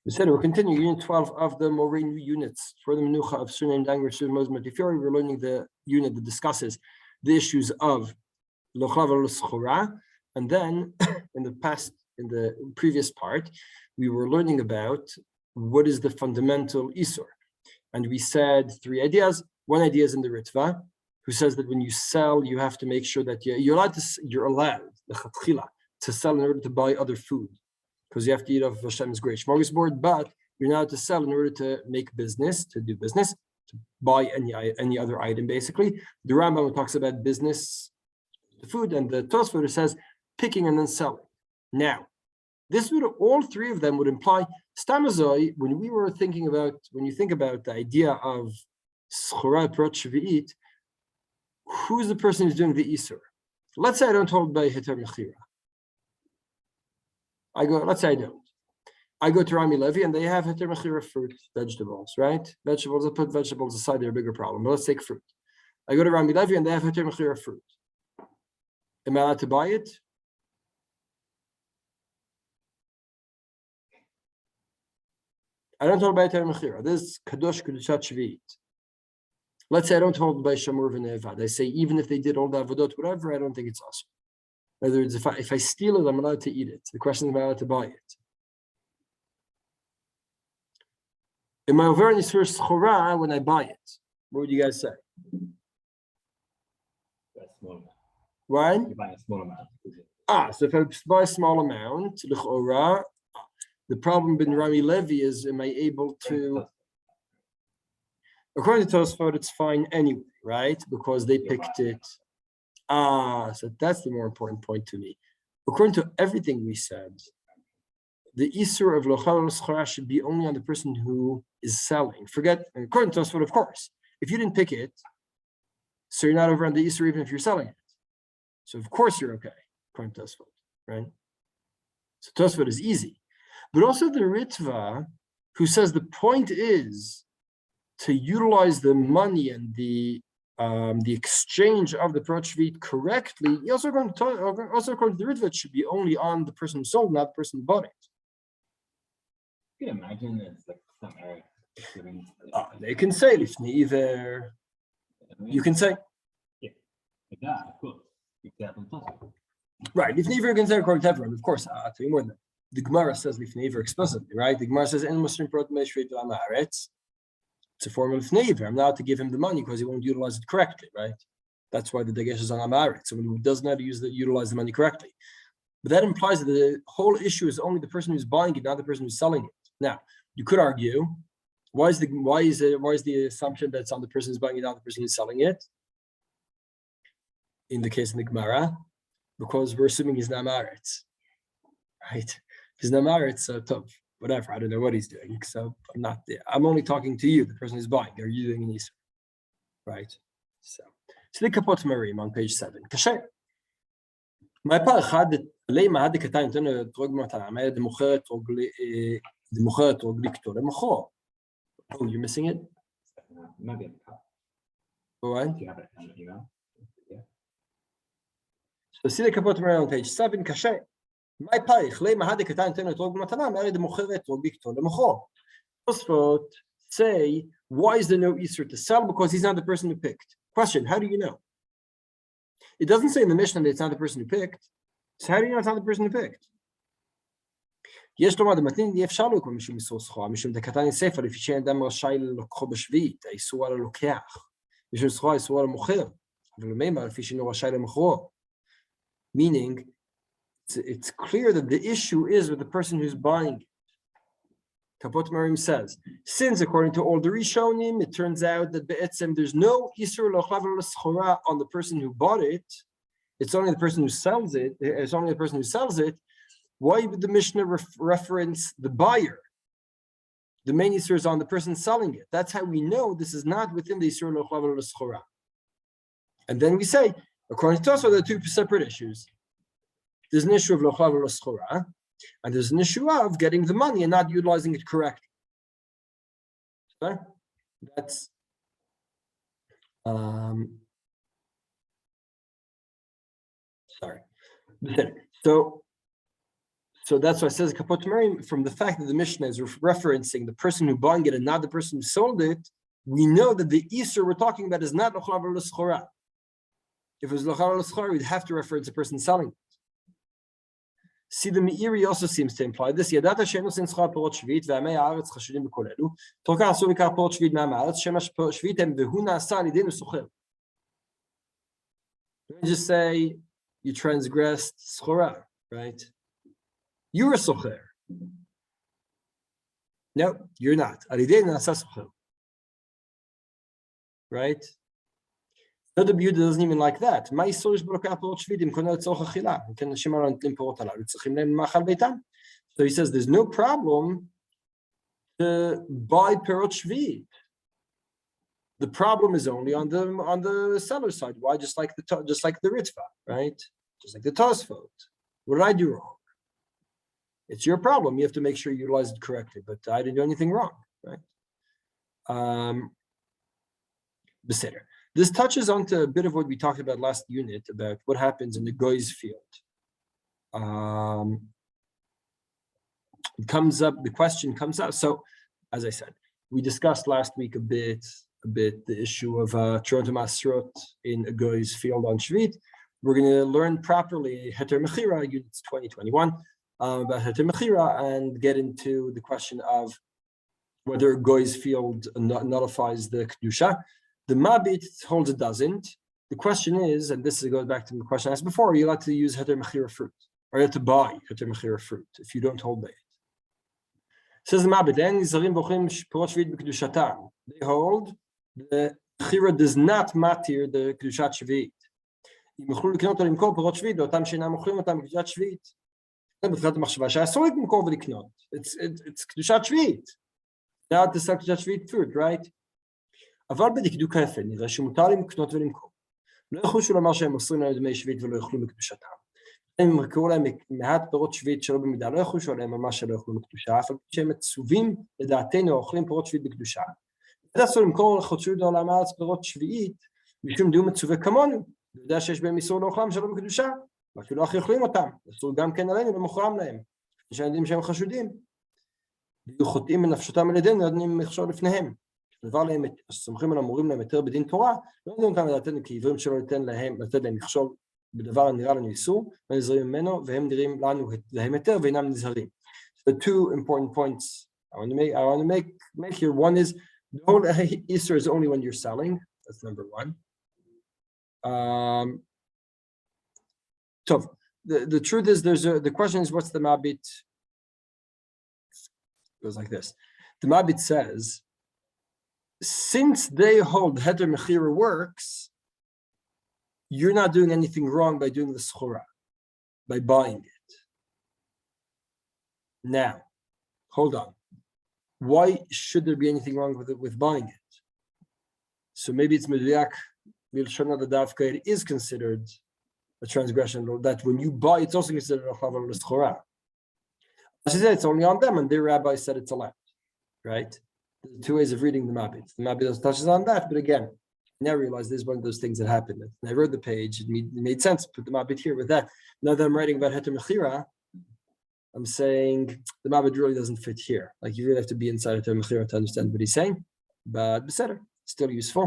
We said we're continuing Unit 12 of the more new units for the Menucha of Sunim Danger Sur Mosmet Fiori. We're learning the unit that discusses the issues of Lochav Schora. And then in the previous part, we were learning about what is the fundamental Isur. And we said three ideas. One idea is in the Ritva, who says that when you sell, you have to make sure that you're allowed to sell in order to buy other food, because you have to eat off Hashem's great smorgasbord, but you're not allowed to sell in order to make business, to do business, to buy any other item, basically. The Rambam talks about business, the food, and the Tosfot says picking and then selling. Now, this would, all three of them would imply stamazoi. When you think about the idea of schora prot shvi'it, who's the person who's doing the isur? Let's say I don't hold by heter mechira. Let's say I don't. I go to Rami Levi and they have heter mechira fruit, vegetables, right? Vegetables, I'll put vegetables aside, they're a bigger problem, but let's take fruit. I go to Rami Levi and they have heter mechira fruit. Am I allowed to buy it? I don't hold by heter mechira. This is kadosh kedushat shvi'it. Let's say I don't hold by shamur v'nevad. I say even if they did all the avodot, whatever, I don't think it's awesome. In other words, if I steal it, I'm allowed to eat it. The question is, am I allowed to buy it? Am I over in this first schora when I buy it? What would you guys say? Why? You buy a small amount. So if I buy a small amount, the problem with Rami Levi is, am I able to? According to Tosfot, it's fine anyway, right? Because they picked it. So that's the more important point to me. According to everything we said, the Isur of Lochal Schora should be only on the person who is selling. According to Tosfot, of course, if you didn't pick it, so you're not over on the Isur even if you're selling it. So of course you're okay, according to Tosfot, right? So Tosfot is easy. But also the Ritva, who says the point is to utilize the money and the exchange of the Prochvit correctly, also according to the Ritva, it should be only on the person who sold, not the person who bought it. You can imagine it's like some area. They can say lifnei either. You can say. Yeah, of course. Right, lifnei either can say according to everyone. Of course, I'll tell you more than that. The Gemara says lifnei either explicitly, right? The Gemara says en muslim prot meishveit l'amaretz. It's a form of lifnei. I'm not allowed to give him the money because he won't utilize it correctly, right? That's why the dagesh is on amaret. Someone who does not utilize the money correctly. But that implies that the whole issue is only the person who's buying it, not the person who's selling it. Now, you could argue, why is the assumption that it's on the person who's buying it, not the person who's selling it? In the case of the Gemara, because we're assuming he's namaretz, right? If he's namaretz, so tough. Whatever, I don't know what he's doing. So I'm not there. I'm only talking to you, the person who's buying. Are you doing an Isur? Right? So the Kapot Marim on page 7. Kasher. My pa had lema had katan tana trog matana ma de mukharat rogli kto le mukho. Oh, you're missing it? Maybe. What? Do you have it in the email? Yeah. So see the Kapot Marim on page 7. Kasher. My paich lema had katan tana trog matana ma de mukharat rogli kto le mukho. Tosfot say, why is there no Isur to sell? Because he's not the person who picked. Question, how do you know? It doesn't say in the Mishnah that it's not the person who picked. So how do you know it's not the person who picked? יש לומר, דמתנין אפשר לקרוא משום איסור סחורה, משום דקתן ספר, לפי שאין אדם רשאי ללקחו בשביעית, האיסור על הלוקח. משום סחורה, האיסור על המוכר. אבל למימה, לפי שאינו רשאי למוכרו. Meaning, it's clear that the issue is with the person who's buying it. Kapot Marim says, since according to all the Rishonim, it turns out that be'etzem there's no Isur Lochav L'Schora on the person who bought it. It's only the person who sells it. It's only the person who sells it. Why would the Mishnah reference the buyer? The main Isur is on the person selling it. That's how we know this is not within the Isur Lochav L'Schora. And then we say, according to Tosfot, there are two separate issues. There's an issue of Lochav L'Schora, and there's an issue of getting the money and not utilizing it correctly. So that's sorry. So So that's why it says kapot merim. From the fact that the Mishnah is referencing the person who bought it and not the person who sold it, we know that the Isur we're talking about is not l'chalav l'schora. If it was l'chalav l'schora, we'd have to reference the person selling it. See, the Meiri also seems to imply this. Yadata she'enu sin schar perot shvit ve'amei haaretz chashudim b'kolelu. Torka asu v'kar perot shvit me'am haaretz shemash perot shvit hem v'hu na'asa al yidenu socher. Let me just say you transgressed schora, right? You're a socher. No, you're not. Al yidenu na'asa socher. Right? The Yehuda doesn't even like that. So he says there's no problem to buy perot shvit. The problem is only on the seller side. Why? Just like the Ritva, right? Just like the Tosfot. What did I do wrong? It's your problem. You have to make sure you utilize it correctly. But I didn't do anything wrong, right? Beseder. This touches onto a bit of what we talked about last unit about what happens in the goy's field. The question comes up. So, as I said, we discussed last week a bit the issue of Toronto Masrot in a goy's field on Shvit. We're going to learn properly Heter Mechira, units 2021, about Heter Mechira and get into the question of whether a goy's field nullifies the Kedusha. The Mabit holds it doesn't. The question is, and this goes back to the question I asked before, are you allowed to use Heter Mechira fruit? Or you have to buy Heter Mechira fruit if you don't hold it? Says the Mabit, they hold the Mechira does not matter the Kedushat Shvit. It's Kedushat Shvit. Now it's Kedushat Shvit fruit, right? אבל בדקדוק היפה, נראה שמותר להם לקנות ולמכור. לא יחושו לומר שהם מוסרים להם דמי שביט ולא יאכלו מקדושתם. אם ימכרו להם מעט פירות שביט שלא במידה, לא יחושו עליהם ממש שלא יאכלו מקדושה, אף על פי שהם מצווים לדעתנו אוכלים פירות שביט בקדושה. אסור למכור לחודשו לעולם הארץ פירות שביעית, משום דהו מצווה כמונו, ויודע שיש בהם איסור לאוכלם שלא בקדושה, וכאילו אך יאכלים אותם, אסור גם כן עלינו ומוכרם להם, כשהם יודעים שהם חשודים. ויהיו חוטאים בנפשותם על ידינו, יודעים מכשול לפניהם. דבר להם, סומכים על המורים להם יותר בדין תורה, לא יודעים אותם לדעתנו כעברים שלא לתת להם מכשול בדבר הנראה לנו איסור, ונזהרים ממנו, והם נראים לנו להם יותר ואינם נזהרים. The two important points I want to make here. One is the whole Isur is only when you're selling. That's number one. So the truth is the question is what's the Mabit? It goes like this. The Mabit says, since they hold Heter Mechira works, you're not doing anything wrong by doing the schora, by buying it. Now, hold on. Why should there be anything wrong with buying it? So maybe it's Medriak Milshana the Davka, it is considered a transgression, that when you buy, it's also considered a chaval l'schora. As I said, it's only on them, and their rabbi said it's allowed, right? There's two ways of reading the Mabit. The Mabit touches on that, but again, I now realized this is one of those things that happened. And I read the page, it made sense to put the Mabit here with that. Now that I'm writing about Heter Mechira, I'm saying the Mabit really doesn't fit here. Like you really have to be inside Heter Mechira to understand what he's saying, but Beseder, still useful.